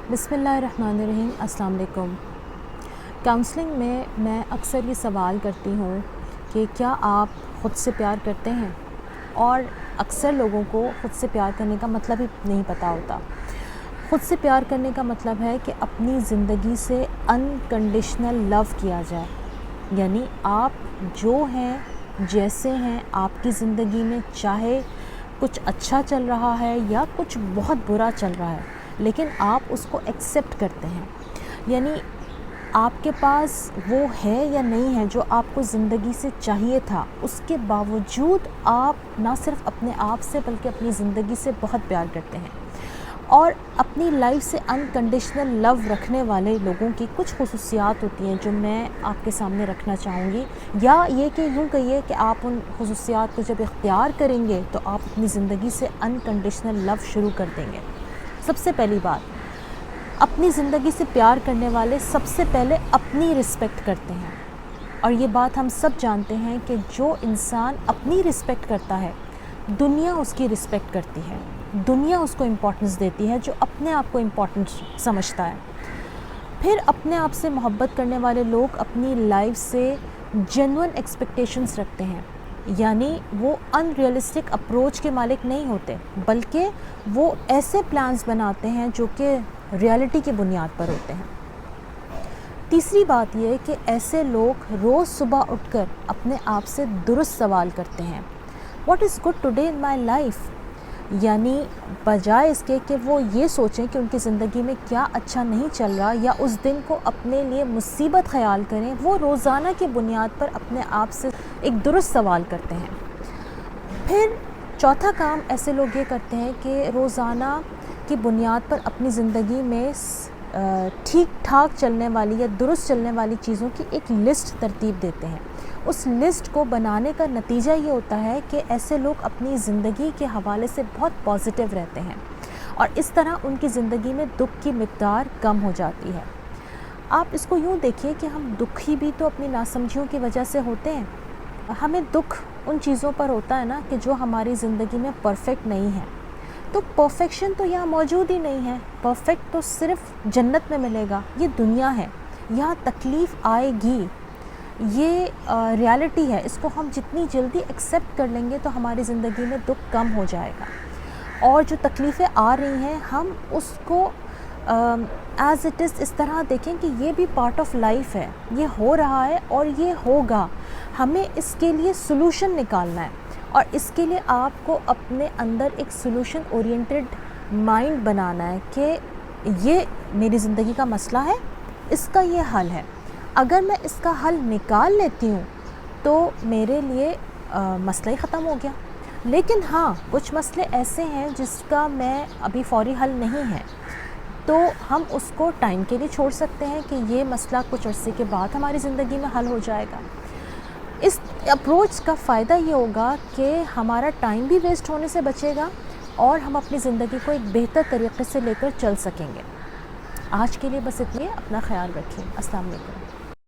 बिस्मिल्लाहिर्रहमानिर्रहीम। अस्सलाम वालेकुम। काउंसलिंग में मैं अक्सर ये सवाल करती हूँ कि क्या आप ख़ुद से प्यार करते हैं, और अक्सर लोगों को ख़ुद से प्यार करने का मतलब ही नहीं पता होता। ख़ुद से प्यार करने का मतलब है कि अपनी ज़िंदगी से अनकंडीशनल लव किया जाए, यानी आप जो हैं, जैसे हैं, आपकी ज़िंदगी में चाहे कुछ अच्छा चल रहा है या कुछ बहुत बुरा चल रहा है, लेकिन आप उसको एक्सेप्ट करते हैं। यानी आपके पास वो है या नहीं है जो आपको ज़िंदगी से चाहिए था, उसके बावजूद आप ना सिर्फ अपने आप से बल्कि अपनी ज़िंदगी से बहुत प्यार करते हैं। और अपनी लाइफ से अनकंडीशनल लव रखने वाले लोगों की कुछ खुसूसियात होती हैं जो मैं आपके सामने रखना चाहूँगी, या ये कि यूँ कहिए कि आप उन खुसूसियात को जब इख्तियार करेंगे तो आप अपनी ज़िंदगी से अनकंडीशनल लव शुरू कर देंगे। सबसे पहली बात, अपनी ज़िंदगी से प्यार करने वाले सबसे पहले अपनी रिस्पेक्ट करते हैं। और ये बात हम सब जानते हैं कि जो इंसान अपनी रिस्पेक्ट करता है, दुनिया उसकी रिस्पेक्ट करती है, दुनिया उसको इम्पोर्टेंस देती है जो अपने आप को इम्पोर्टेंट समझता है। फिर अपने आप से मोहब्बत करने वाले लोग अपनी लाइफ से जेन्युइन एक्सपेक्टेशंस रखते हैं, यानी वो अनरियलिस्टिक अप्रोच के मालिक नहीं होते, बल्कि वो ऐसे प्लान्स बनाते हैं जो कि रियलिटी की बुनियाद पर होते हैं। तीसरी बात ये है कि ऐसे लोग रोज़ सुबह उठकर अपने आप से दुरुस्त सवाल करते हैं, what is good today in my life, यानी बजाय इसके कि वो ये सोचें कि उनकी ज़िंदगी में क्या अच्छा नहीं चल रहा या उस दिन को अपने लिए मुसीबत ख़याल करें, वो रोज़ाना की बुनियाद पर अपने आप से एक दुरुस्त सवाल करते हैं। फिर चौथा काम ऐसे लोग ये करते हैं कि रोज़ाना की बुनियाद पर अपनी ज़िंदगी में ठीक ठाक चलने वाली या दुरुस्त चलने वाली चीज़ों की एक लिस्ट तरतीब देते हैं। उस लिस्ट को बनाने का नतीजा ये होता है कि ऐसे लोग अपनी ज़िंदगी के हवाले से बहुत पॉजिटिव रहते हैं, और इस तरह उनकी ज़िंदगी में दुख की मिक़दार कम हो जाती है। आप इसको यूँ देखिए कि हम दुखी भी तो अपनी नासमझियों की वजह से होते हैं। हमें दुख उन चीज़ों पर होता है ना कि जो हमारी ज़िंदगी में परफेक्ट नहीं है। तो परफेक्शन तो यहाँ मौजूद ही नहीं है, परफेक्ट तो सिर्फ जन्नत में मिलेगा। ये दुनिया है, यहाँ तकलीफ़ आएगी, ये रियलिटी है। इसको हम जितनी जल्दी एक्सेप्ट कर लेंगे तो हमारी ज़िंदगी में दुख कम हो जाएगा, और जो तकलीफ़ें आ रही हैं हम उसको एज़ इट इज़ इस तरह देखें कि ये भी पार्ट ऑफ लाइफ है, ये हो रहा है और ये होगा। हमें इसके लिए सॉल्यूशन निकालना है, और इसके लिए आपको अपने अंदर एक सॉल्यूशन ओरिएंटेड माइंड बनाना है कि ये मेरी ज़िंदगी का मसला है, इसका ये हल है। अगर मैं इसका हल निकाल लेती हूँ तो मेरे लिए मसला ही ख़त्म हो गया। लेकिन हाँ, कुछ मसले ऐसे हैं जिसका मैं अभी फ़ौरी हल नहीं है, तो हम उसको टाइम के लिए छोड़ सकते हैं कि ये मसला कुछ अरसे के बाद हमारी ज़िंदगी में हल हो जाएगा। इस अप्रोच का फ़ायदा ये होगा कि हमारा टाइम भी वेस्ट होने से बचेगा और हम अपनी ज़िंदगी को एक बेहतर तरीके से लेकर चल सकेंगे। आज के लिए बस इतने, अपना ख्याल रखिए। अस्सलाम वालेकुम।